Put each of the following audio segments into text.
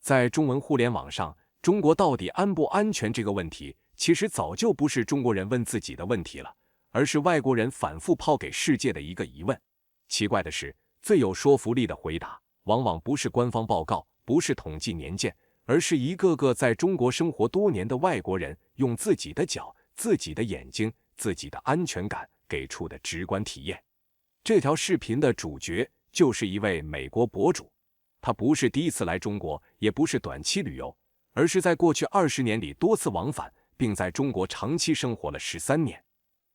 在中文互联网上，中国到底安不安全这个问题，其实早就不是中国人问自己的问题了，而是外国人反复抛给世界的一个疑问。奇怪的是，最有说服力的回答，往往不是官方报告，不是统计年鉴，而是一个个在中国生活多年的外国人用自己的脚、自己的眼睛、自己的安全感给出的直观体验。这条视频的主角就是一位美国博主，他不是第一次来中国，也不是短期旅游，而是在过去20年里多次往返，并在中国长期生活了13年。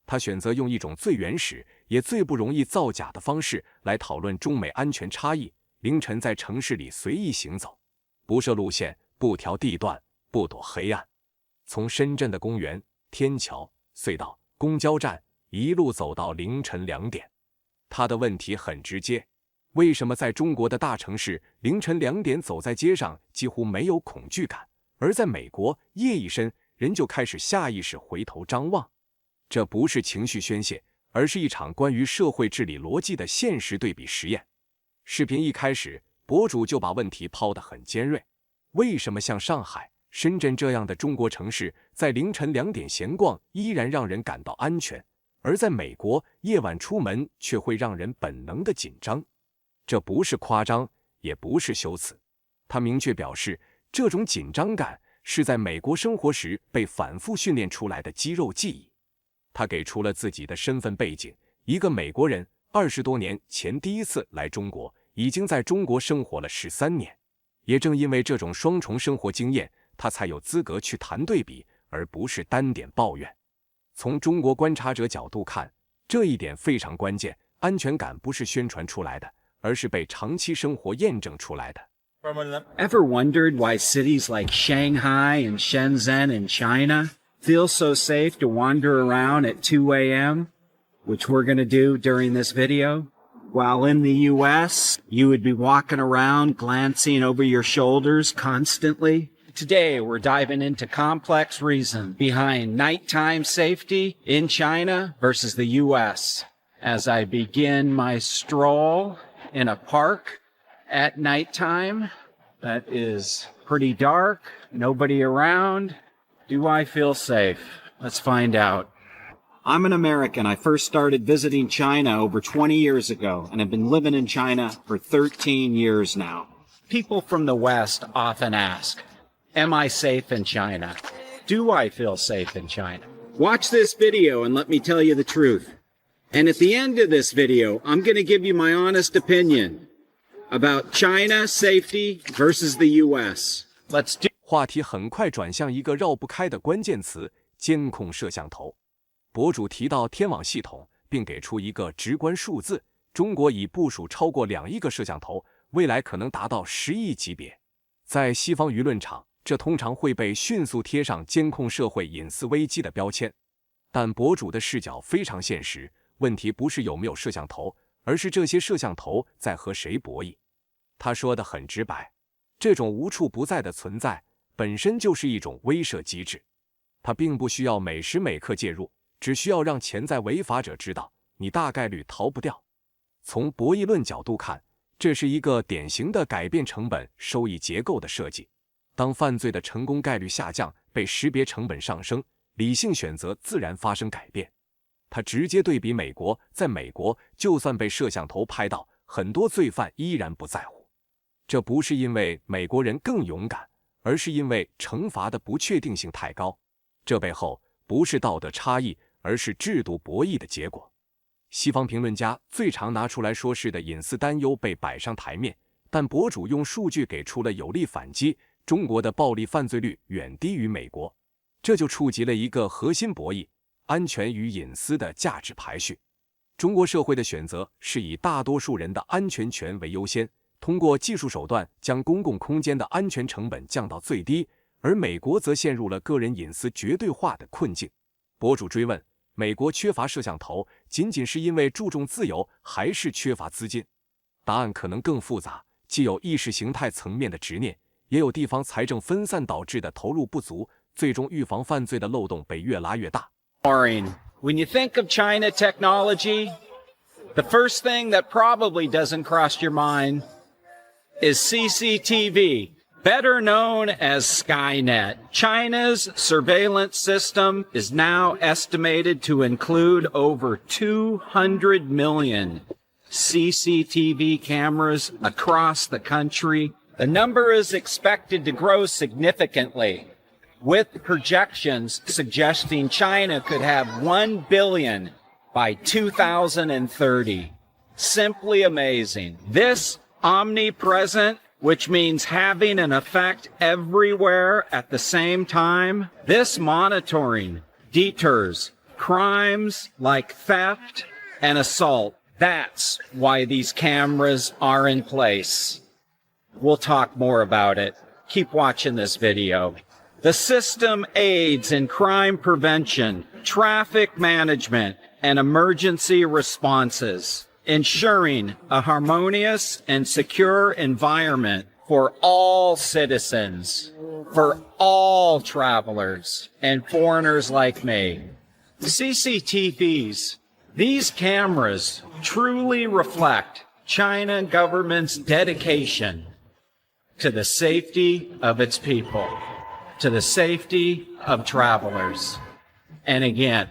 他选择用一种最原始也最不容易造假的方式来讨论中美安全差异。凌晨在城市里随意行走，不设路线，不调地段，不躲黑暗，从深圳的公园、天桥、隧道、公交站一路走到凌晨2点。他的问题很直接，为什么在中国的大城市凌晨2点走在街上几乎没有恐惧感，而在美国夜一深人就开始下意识回头张望？这不是情绪宣泄，而是一场关于社会治理逻辑的现实对比实验。视频一开始，博主就把问题抛得很尖锐，为什么像上海、深圳这样的中国城市在凌晨2点闲逛依然让人感到安全，而在美国夜晚出门却会让人本能的紧张？这不是夸张，也不是修辞，他明确表示，这种紧张感是在美国生活时被反复训练出来的肌肉记忆。他给出了自己的身份背景，一个美国人20多年前第一次来中国，已经在中国生活了13年。也正因为这种双重生活经验，他才有资格去谈对比，而不是单点抱怨。从中国观察者角度看，这一点非常关键，安全感不是宣传出来的，而是被长期生活验证出来的。Ever wondered why cities like Shanghai and Shenzhen in China feel so safe to wander around at 2 a.m., which we're going to do during this video? While in the US, you would be walking around glancing over your shoulders constantly. Today, we're diving into complex reason behind nighttime safety in China versus the US. As I begin my stroll in a park at nighttime that is pretty dark, nobody around, do I feel safe? Let's find out. I'm an American. I first started visiting China over 20 years ago, and have been living in China for 13 years now. People from the West often ask, am I safe in China? Do I feel safe in China? Watch this video and let me tell you the truth. And at the end of this video, I'm going to give you my honest opinion about China safety versus the US. Let's do. 话题很快转向一个绕不开的关键词：监控摄像头。博主提到天网系统，并给出一个直观数字：中国已部署超过2亿个摄像头，未来可能达到10亿级别。在西方舆论场，这通常会被迅速贴上监控社会隐私危机的标签。但博主的视角非常现实，问题不是有没有摄像头，而是这些摄像头在和谁博弈。他说得很直白，这种无处不在的存在本身就是一种威慑机制，它并不需要每时每刻介入，只需要让潜在违法者知道，你大概率逃不掉。从博弈论角度看，这是一个典型的改变成本收益结构的设计。当犯罪的成功概率下降，被识别成本上升，理性选择自然发生改变。他直接对比美国，在美国，就算被摄像头拍到，很多罪犯依然不在乎。这不是因为美国人更勇敢，而是因为惩罚的不确定性太高。这背后不是道德差异，而是制度博弈的结果。西方评论家最常拿出来说事的隐私担忧被摆上台面，但博主用数据给出了有力反击：中国的暴力犯罪率远低于美国。这就触及了一个核心博弈：安全与隐私的价值排序。中国社会的选择是以大多数人的安全权为优先，通过技术手段将公共空间的安全成本降到最低，而美国则陷入了个人隐私绝对化的困境。博主追问，美国缺乏摄像头，仅仅是因为注重自由，还是缺乏资金？答案可能更复杂，既有意识形态层面的执念，也有地方财政分散导致的投入不足，最终预防犯罪的漏洞被越拉越大。When you think of China technology, the first thing that probably doesn't cross your mind is CCTV. Better known as Skynet, China's surveillance system is now estimated to include over 200 million CCTV cameras across the country. The number is expected to grow significantly, with projections suggesting China could have 1 billion by 2030. Simply amazing. This omnipresent, which means having an effect everywhere at the same time, this monitoring deters crimes like theft and assault. That's why these cameras are in place. We'll talk more about it. Keep watching this video. The system aids in crime prevention, traffic management, and emergency responses, ensuring a harmonious and secure environment for all citizens, for all travelers, and foreigners like me. CCTVs, these cameras truly reflect China government's dedication to the safety of its people, to the safety of travelers, and again,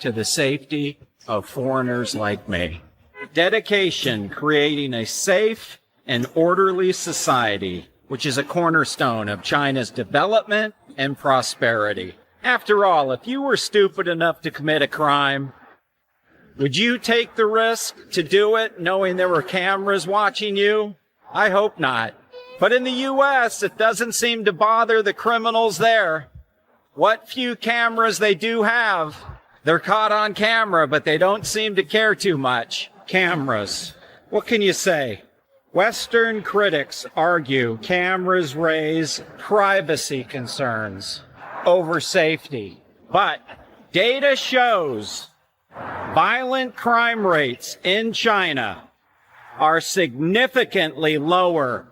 to the safety of foreigners like me. Dedication creating a safe and orderly society, which is a cornerstone of China's development and prosperity. After all, if you were stupid enough to commit a crime, would you take the risk to do it knowing there were cameras watching you? I hope not. But in the U.S., it doesn't seem to bother the criminals there. What few cameras they do have, they're caught on camera, but they don't seem to care too much. Cameras. What can you say? Western critics argue cameras raise privacy concerns over safety. But data shows violent crime rates in China are significantly lower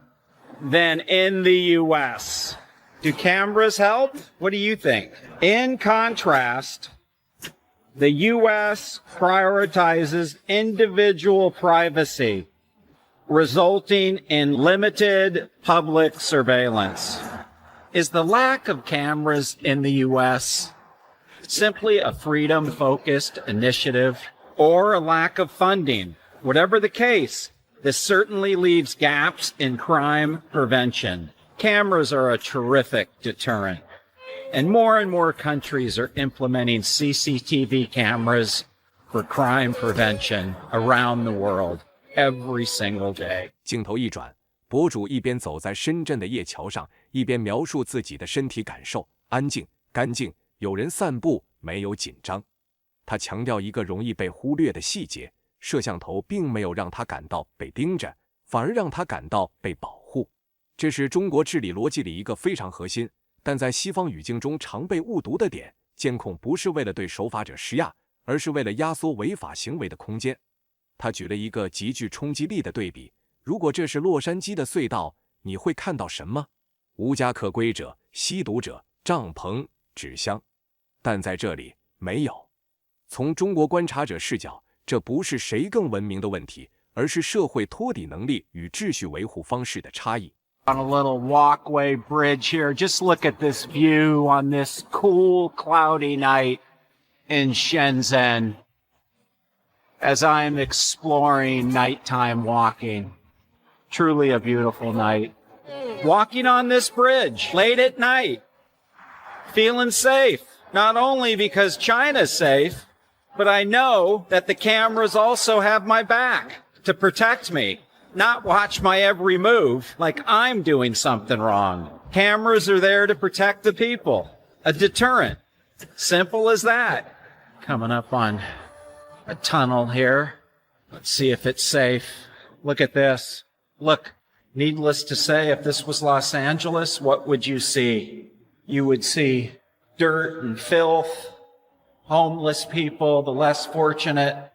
than in the U.S. Do cameras help? What do you think? In contrast, the U.S. prioritizes individual privacy, resulting in limited public surveillance. Is the lack of cameras in the U.S. simply a freedom-focused initiative or a lack of funding? Whatever the case, this certainly leaves gaps in crime prevention. Cameras are a terrific deterrent, and more countries are implementing CCTV cameras for crime prevention around the world every single day. 镜头一转，博主一边走在深圳的夜桥上，一边描述自己的身体感受：安静、干净，有人散步，没有紧张。他强调一个容易被忽略的细节：摄像头并没有让他感到被盯着，反而让他感到被保护。这是中国治理逻辑里一个非常核心，但在西方语境中常被误读的点：监控不是为了对守法者施压，而是为了压缩违法行为的空间。他举了一个极具冲击力的对比：如果这是洛杉矶的隧道，你会看到什么？无家可归者、吸毒者、帐篷、纸箱。但在这里没有。从中国观察者视角，这不是谁更文明的问题，而是社会托底能力与秩序维护方式的差异。On a little walkway bridge here, just look at this view on this cool, cloudy night in Shenzhen as I'm exploring nighttime walking. Truly a beautiful night. Walking on this bridge late at night, feeling safe, not only because China's safe, but I know that the cameras also have my back to protect me, not watch my every move like I'm doing something wrong. Cameras are there to protect the people, a deterrent. Simple as that. Coming up on a tunnel here. Let's see if it's safe. Look at this. Look, needless to say, if this was Los Angeles, what would you see? You would see dirt and filth, homeless people, the less fortunate,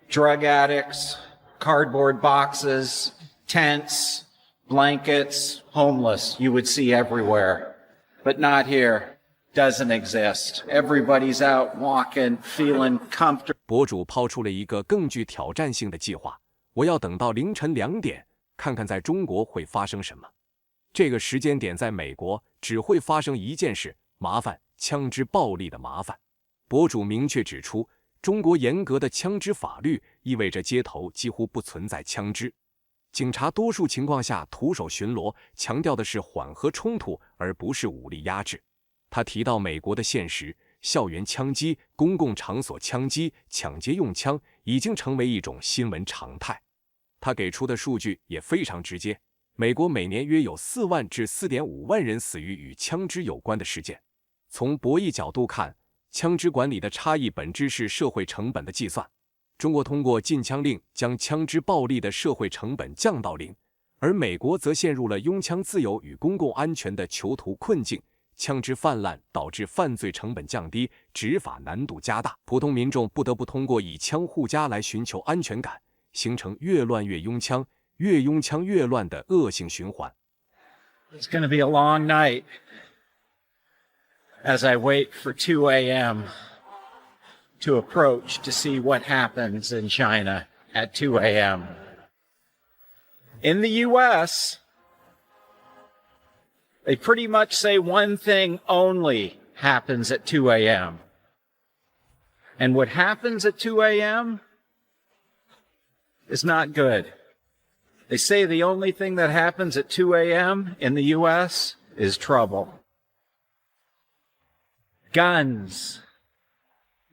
drug addicts, cardboard boxes, tents, blankets, homeless, you would see everywhere. But not here. Doesn't exist. Everybody's out walking, feeling comfortable. 博主抛出了一个更具挑战性的计划：我要等到凌晨2点，看看在中国会发生什么。这个时间点在美国只会发生一件事，麻烦，枪支暴力的麻烦。博主明确指出，中国严格的枪支法律意味着街头几乎不存在枪支，警察多数情况下徒手巡逻，强调的是缓和冲突而不是武力压制。他提到美国的现实，校园枪击、公共场所枪击、抢劫用枪已经成为一种新闻常态。他给出的数据也非常直接，美国每年约有4万至4.5万人死于与枪支有关的事件。从博弈角度看，枪支管理的差异本质是社会成本的计算。中国通过禁枪令将枪支暴力的社会成本降到0，而美国则陷入了拥枪自由与公共安全的囚徒困境。枪支泛滥导致犯罪成本降低，执法难度加大，普通民众不得不通过以枪护家来寻求安全感，形成越乱越拥枪，越拥枪越乱的恶性循环。 It's going to be a long night as I wait for 2 a.m. to approach to see what happens in China at 2 a.m. In the U.S., they pretty much say one thing only happens at 2 a.m. And what happens at 2 a.m. is not good. They say the only thing that happens at 2 a.m. in the U.S. is trouble. Guns.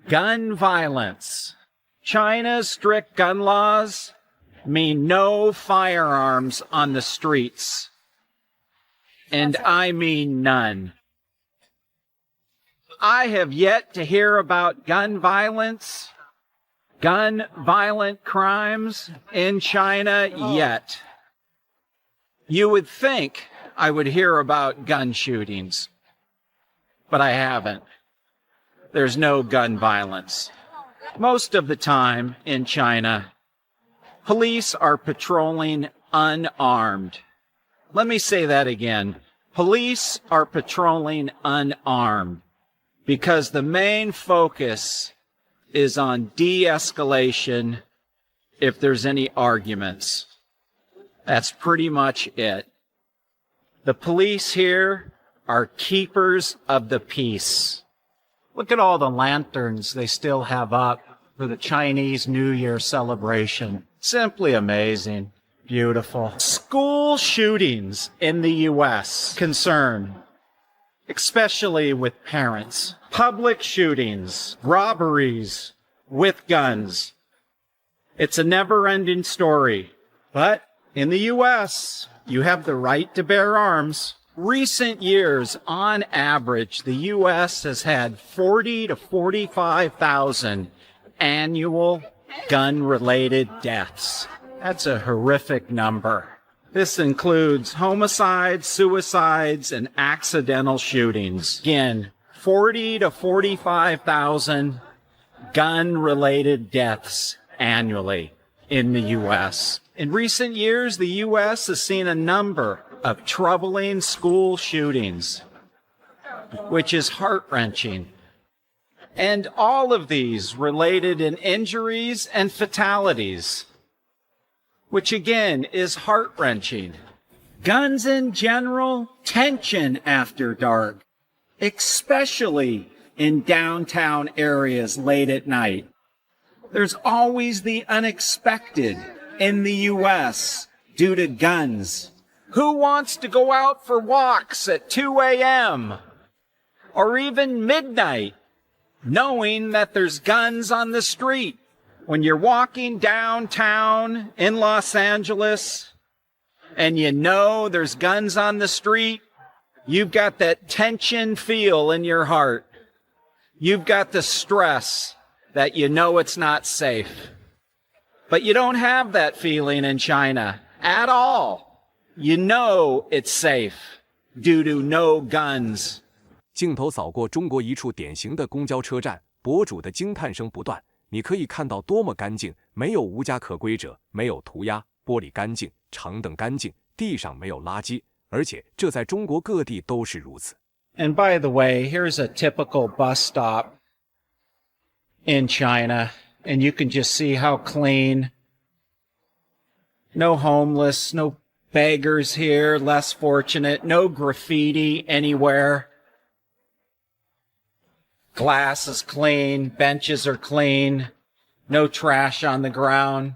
Gun violence. China's strict gun laws mean no firearms on the streets. And I mean none. I have yet to hear about gun violence, gun violent crimes in China yet. You would think I would hear about gun shootings, but I haven't. There's no gun violence. Most of the time in China, police are patrolling unarmed. Let me say that again. Police are patrolling unarmed because the main focus is on de-escalation if there's any arguments. That's pretty much it. The police here are keepers of the peace. Look at all the lanterns they still have up for the Chinese New Year celebration. Simply amazing. Beautiful. School shootings in the U.S. concern, especially with parents. Public shootings, robberies with guns. It's a never-ending story. But in the U.S., you have the right to bear arms. Recent years, on average, the U.S. has had 40 to 45,000 annual gun-related deaths. That's a horrific number. This includes homicides, suicides, and accidental shootings. Again, 40 to 45,000 gun-related deaths annually in the U.S. In recent years, the U.S. has seen a number of troubling school shootings, which is heart-wrenching. And all of these related in injuries and fatalities, which again is heart-wrenching. Guns in general, tension after dark, especially in downtown areas late at night. There's always the unexpected in the U.S. due to guns. Who wants to go out for walks at 2 a.m. or even midnight, knowing that there's guns on the street? When you're walking downtown in Los Angeles and you know there's guns on the street, you've got that tension feel in your heart. You've got the stress that you know it's not safe. But you don't have that feeling in China at all. You know it's safe due to no guns. 镜头扫过中国一处典型的公交车站，博主的惊叹声不断。你可以看到多么干净，没有无家可归者，没有涂鸦，玻璃干净，长凳干净，地上没有垃圾，而且这在中国各地都是如此。And by the way, here's a typical bus stop in China, and you can just see how clean. No homeless, no Beggars here, less fortunate, no graffiti anywhere. Glass is clean, benches are clean, no trash on the ground.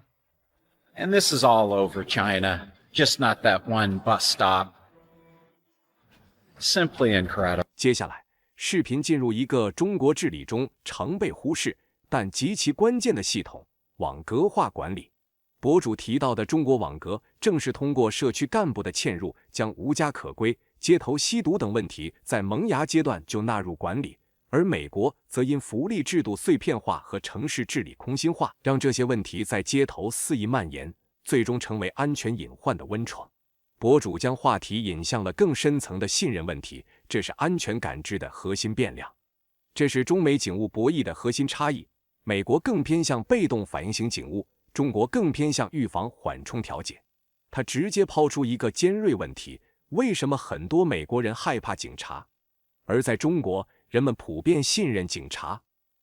And this is all over China, just not that one bus stop. Simply incredible. 接下来，视频进入一个中国治理中常被忽视但极其关键的系统——网格化管理。博主提到的中国网格，正是通过社区干部的嵌入，将无家可归、街头吸毒等问题在萌芽阶段就纳入管理。而美国则因福利制度碎片化和城市治理空心化，让这些问题在街头肆意蔓延，最终成为安全隐患的温床。博主将话题引向了更深层的信任问题，这是安全感知的核心变量。这是中美警务博弈的核心差异，美国更偏向被动反应型警务，中国更偏向预防缓冲调解。他直接抛出一个尖锐问题：为什么很多美国人害怕警察，而在中国人们普遍信任警察？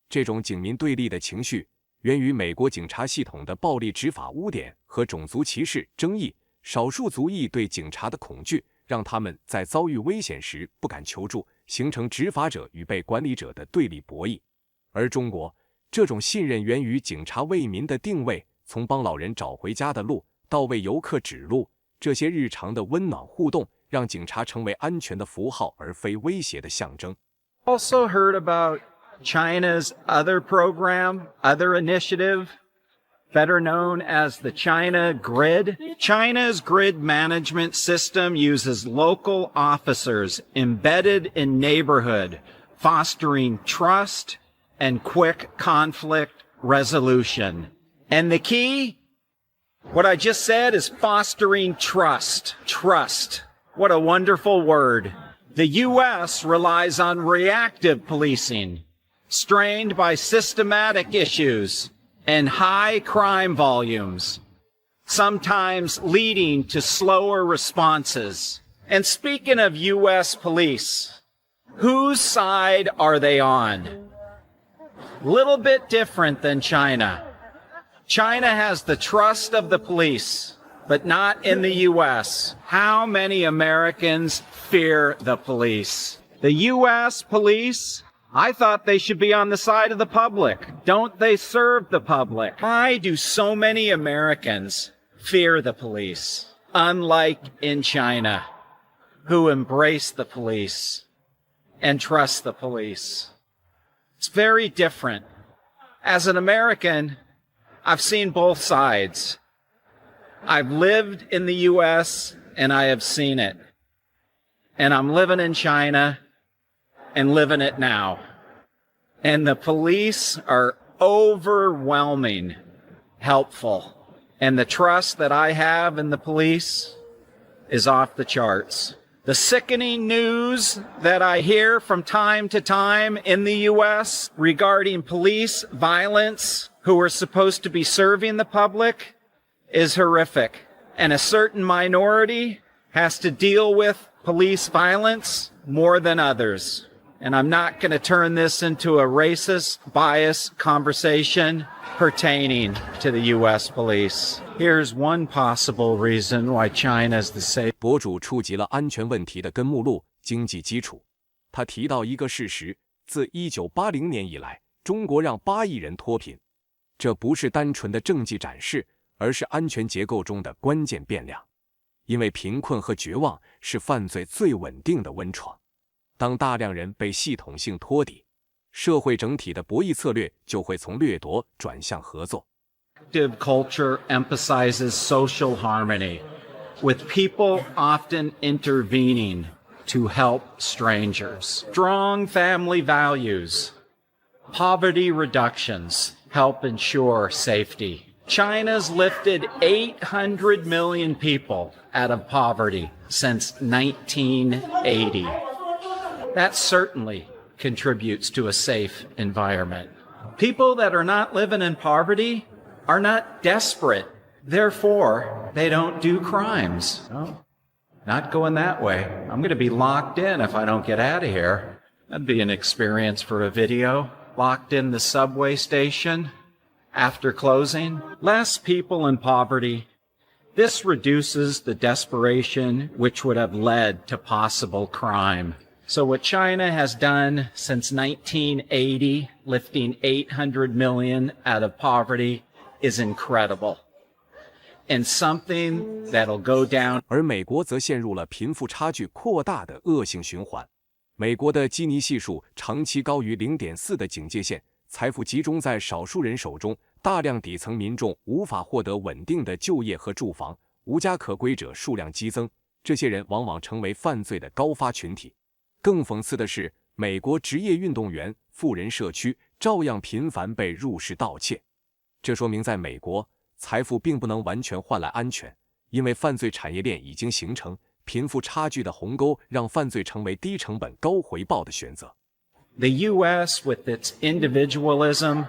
这种警民对立的情绪源于美国警察系统的暴力执法污点和种族歧视争议，少数族裔对警察的恐惧让他们在遭遇危险时不敢求助，形成执法者与被管理者的对立博弈。而中国这种信任源于警察为民的定位，从帮老人找回家的路到为游客指路，这些日常的温暖互动让警察成为安全的符号而非威胁的象征。Also heard about China's other program, other initiative, better known as the China Grid. China's grid management system uses local officers embedded in neighborhood, fostering trust and quick conflict resolution. And the key, what I just said, is fostering trust. Trust. What a wonderful word. The U.S. relies on reactive policing, strained by systematic issues and high crime volumes, sometimes leading to slower responses. And speaking of U.S. police, whose side are they on? Little bit different than China. China has the trust of the police, but not in the U.S. How many Americans fear the police? The U.S. police, I thought they should be on the side of the public. Don't they serve the public? Why do so many Americans fear the police? Unlike in China, who embrace the police and trust the police. It's very different. As an American, I've seen both sides. I've lived in the U.S. and I have seen it. And I'm living in China and living it now. And the police are overwhelming, helpful. And the trust that I have in the police is off the charts. The sickening news that I hear from time to time in the U.S. regarding police violence who are supposed to be serving the public is horrific. And a certain minority has to deal with police violence more than others. And I'm not going to turn this into a racist, biased conversation pertaining to the U.S. police. Here's one possible reason why China's the safe. 博主触及了安全问题的根目录——经济基础。他提到一个事实：自1980年以来，中国让8亿人脱贫。这不是单纯的政绩展示，而是安全结构中的关键变量。因为贫困和绝望是犯罪最稳定的温床。当大量人被系统性托底，社会整体的博弈策略就会从掠夺转向合作。Active culture emphasizes social harmony, with people often intervening to help strangers. Strong family values, poverty reductions help ensure safety. China's lifted 800 million people out of poverty since 1980. That certainly contributes to a safe environment. People that are not living in poverty are not desperate. Therefore, they don't do crimes. No, not going that way. I'm going to be locked in if I don't get out of here. That'd be an experience for a video. Locked in the subway station after closing. Less people in poverty This reduces the desperation which would have led to possible crime. So what China has done since 1980, lifting 800 million out of poverty, is incredible. And something that'll go down. 而美国则陷入了贫富差距扩大的恶性循环。美国的基尼系数长期高于 0.4 的警戒线，财富集中在少数人手中，大量底层民众无法获得稳定的就业和住房，无家可归者数量激增，这些人往往成为犯罪的高发群体。更讽刺的是，美国职业运动员、富人社区照样频繁被入室盗窃。这说明在美国，财富并不能完全换来安全，因为犯罪产业链已经形成，贫富差距的鸿沟让犯罪成为低成本高回报的选择。The U.S., with its individualism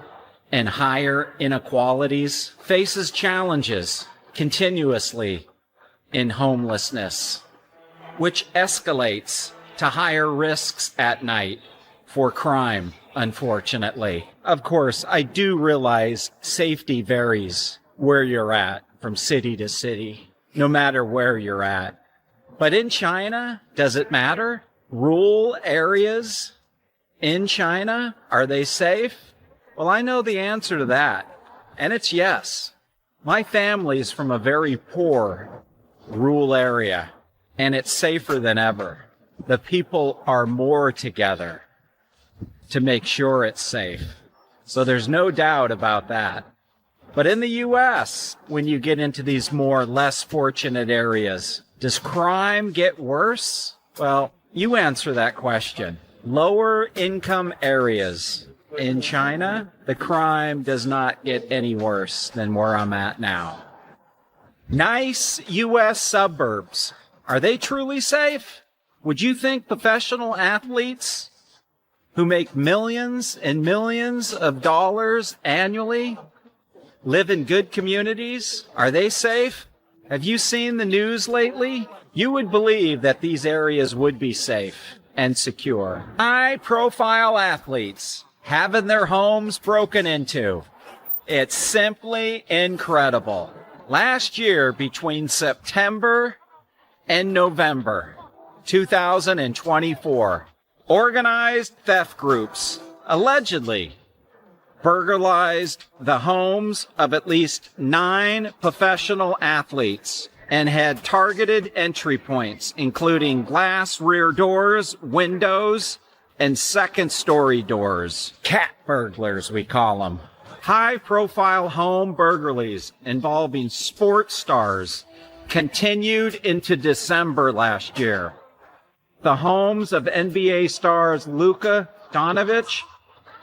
and higher inequalities, faces challenges continuously in homelessness, which escalates to higher risks at night for crime, unfortunately. Of course, I do realize safety varies where you're at, from city to city, no matter where you're at. But in China, does it matter? Rural areas in China, are they safe? Well, I know the answer to that, and it's yes. My family's from a very poor rural area, and it's safer than ever. The people are more together to make sure it's safe. So there's no doubt about that. But in the U.S., when you get into these more less fortunate areas, does crime get worse? Well, you answer that question. Lower income areas in China, the crime does not get any worse than where I'm at now. Nice U.S. suburbs. Are they truly safe? Would you think professional athletes who make millions and millions of dollars annually live in good communities? Are they safe? Have you seen the news lately? You would believe that these areas would be safe and secure. High-profile athletes having their homes broken into. It's simply incredible. Last year, between September and November 2024, organized theft groups allegedly burglarized the homes of at least 9 professional athletes and had targeted entry points, including glass rear doors, windows, and second-story doors. Cat burglars, we call them. High-profile home burglaries involving sports stars continued into December last year. The homes of NBA stars Luka Doncic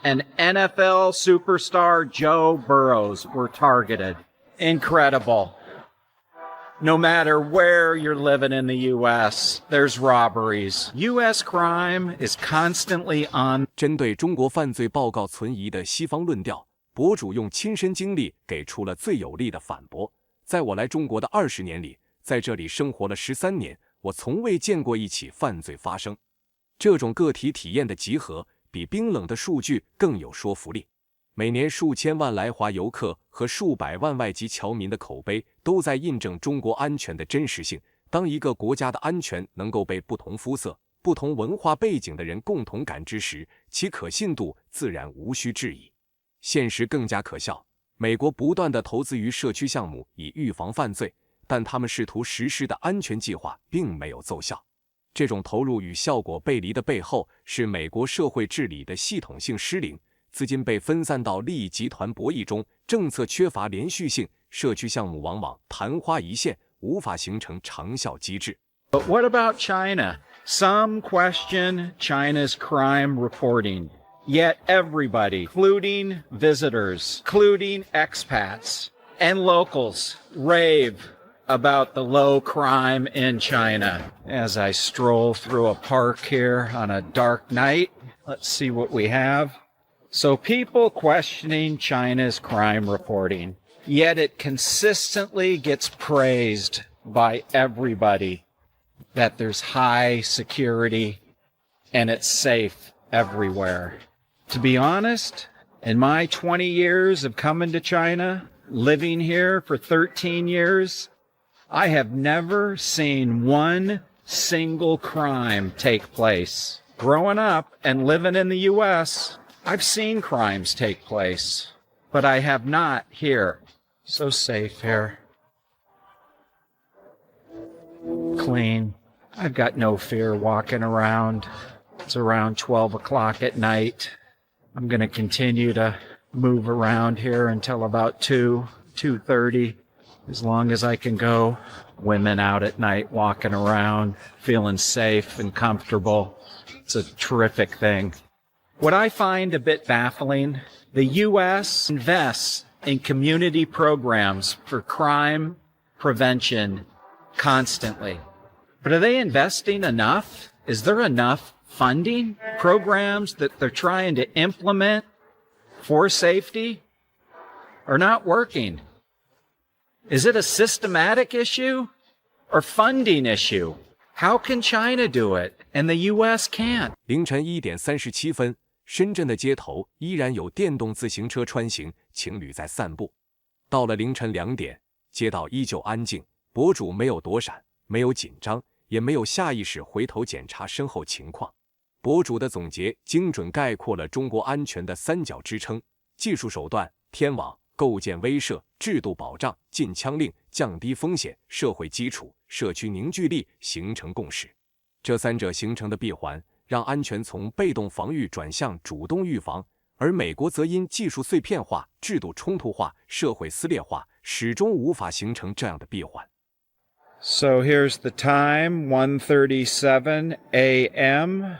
and NFL superstar Joe Burrows were targeted. Incredible. No matter where you're living in the U.S., there's robberies. U.S. crime is constantly on. 针对中国犯罪报告存疑的西方论调，博主用亲身经历给出了最有力的反驳。在我来中国的20年里，在这里生活了13年，我从未见过一起犯罪发生。这种个体体验的集合，比冰冷的数据更有说服力。每年数千万来华游客和数百万外籍侨民的口碑都在印证中国安全的真实性。当一个国家的安全能够被不同肤色、不同文化背景的人共同感知时，其可信度自然无需质疑。现实更加可笑，美国不断地投资于社区项目以预防犯罪，但他们试图实施的安全计划并没有奏效。这种投入与效果背离的背后，是美国社会治理的系统性失灵，资金被分散到利益集团博弈中，政策缺乏连续性，社区项目往往昙花一现，无法形成长效机制。But what about China? Some question China's crime reporting. Yet everybody, including visitors, including expats and locals, rave about the low crime in China. As I stroll through a park here on a dark night, let's see what we have. So people questioning China's crime reporting, yet it consistently gets praised by everybody that there's high security and it's safe everywhere. To be honest, in my 20 years of coming to China, living here for 13 years, I have never seen one single crime take place. Growing up and living in the U.S., I've seen crimes take place, but I have not here. So safe here. Clean. I've got no fear walking around. It's around 12 o'clock at night. I'm going to continue to move around here until about 2:30, as long as I can go. Women out at night walking around, feeling safe and comfortable. It's a terrific thing. What I find a bit baffling, the U.S. invests in community programs for crime prevention constantly. But are they investing enough? Is there enough funding? Programs that they're trying to implement for safety are not working. Is it a systematic issue or funding issue? How can China do it and the U.S. can't? 凌晨1点37分，深圳的街头依然有电动自行车穿行，情侣在散步。到了凌晨2点，街道依旧安静，博主没有躲闪，没有紧张，也没有下意识回头检查身后情况。博主的总结精准概括了中国安全的三角支撑：技术手段、天网、构建威慑、制度保障、禁枪令、降低风险、社会基础、社区凝聚力形成共识。这三者形成的闭环，让安全从被动防御转向主动预防，而美国则因技术碎片化、制度冲突化、社会撕裂化，始终无法形成这样的闭环。So here's the time, 1:37 a.m.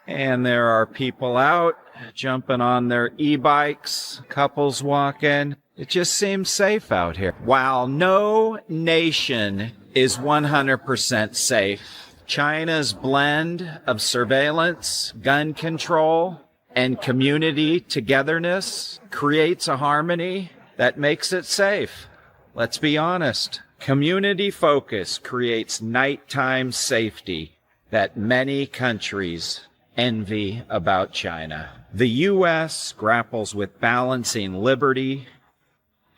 And there are people out jumping on their e-bikes, couples walking. It just seems safe out here. While no nation is 100% safe, China's blend of surveillance, gun control, and community togetherness creates a harmony that makes it safe. Let's be honest. Community focus creates nighttime safety that many countries envy about China. The U.S. grapples with balancing liberty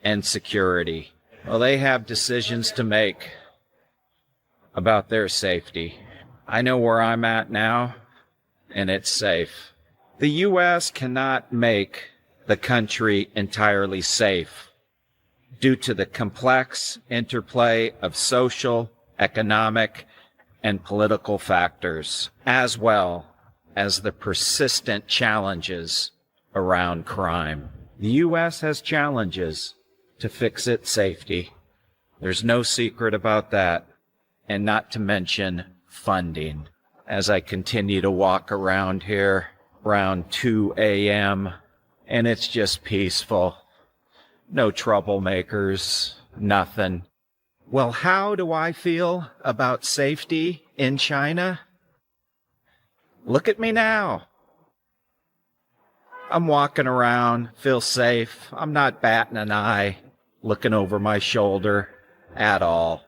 and security. Well, they have decisions to make about their safety. I know where I'm at now, and it's safe. The U.S. cannot make the country entirely safe due to the complex interplay of social, economic, and political factors, as well as the persistent challenges around crime. The U.S. has challenges to fix its safety. There's no secret about that, and not to mention funding. As I continue to walk around here, around 2 a.m., and it's just peaceful. No troublemakers, nothing. Well, how do I feel about safety in China? Look at me now. I'm walking around, feel safe. I'm not batting an eye, looking over my shoulder at all.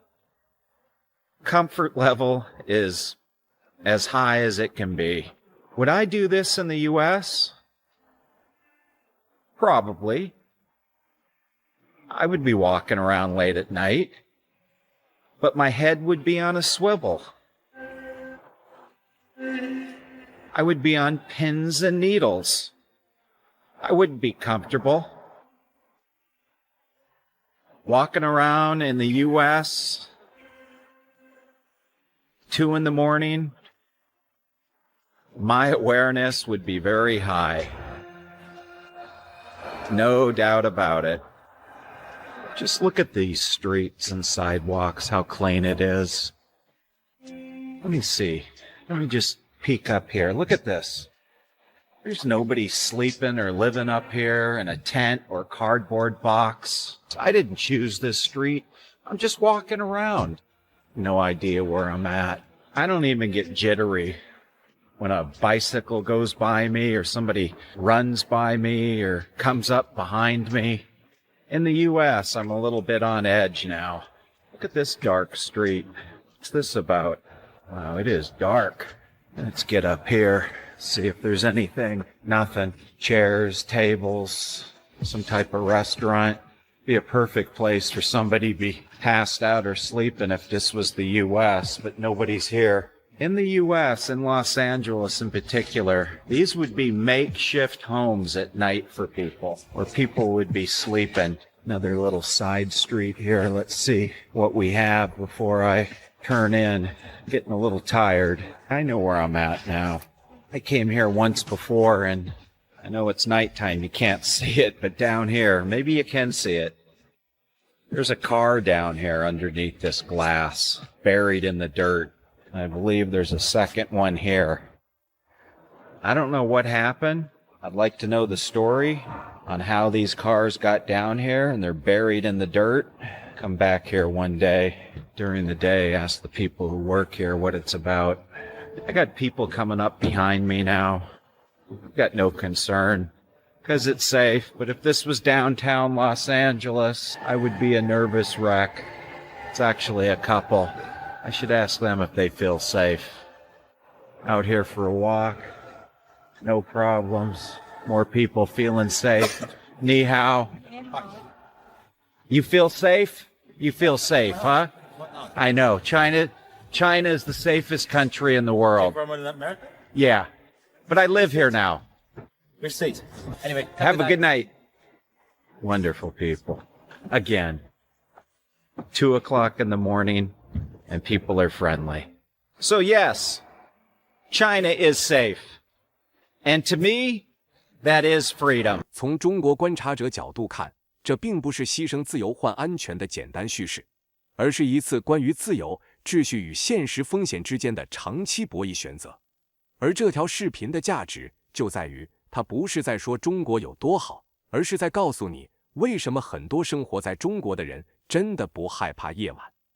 Comfort level is as high as it can be. Would I do this in the U.S.? Probably. I would be walking around late at night, but my head would be on a swivel. I would be on pins and needles. I wouldn't be comfortable. Walking around in the U.S., 2 in the morning, my awareness would be very high. No doubt about it. Just look at these streets and sidewalks, how clean it is. Let me see. Let me just peek up here. Look at this. There's nobody sleeping or living up here in a tent or cardboard box. I didn't choose this street. I'm just walking around. No idea where I'm at. I don't even get jittery when a bicycle goes by me or somebody runs by me or comes up behind me. In the U.S., I'm a little bit on edge now. Look at this dark street. What's this about? Wow, it is dark. Let's get up here, see if there's anything. Nothing. Chairs, tables, some type of restaurant. Be a perfect place for somebody to be passed out or sleeping if this was the U.S., but nobody's here. In the U.S., in Los Angeles in particular, these would be makeshift homes at night for people, where people would be sleeping. Another little side street here. Let's see what we have before I turn in. Getting a little tired. I know where I'm at now. I came here once before, and I know it's nighttime. You can't see it, but down here, maybe you can see it. There's a car down here underneath this glass, buried in the dirt. I believe there's a second one here. I don't know what happened. I'd like to know the story on how these cars got down here, and they're buried in the dirt. Come back here one day during the day, ask the people who work here what it's about. I got people coming up behind me now. I've got no concern because it's safe. But if this was downtown Los Angeles, I would be a nervous wreck. It's actually a couple. I should ask them if they feel safe. Out here for a walk. No problems. More people feeling safe. Ni hao. You feel safe? You feel safe, huh? I know. China is the safest country in the world. From America? Yeah. But I live here now. Which state? Anyway, Have a good night. Wonderful people. Again. 2 o'clock in the morning, and people are friendly. So yes, China is safe. And to me, that is freedom. 从中国观察者角度看，这并不是牺牲自由换安全的简单叙事，而是一次关于自由、秩序与现实风险之间的长期博弈选择。而这条视频的价值就在于，它不是在说中国有多好，而是在告诉你，为什么很多生活在中国的人真的不害怕夜晚。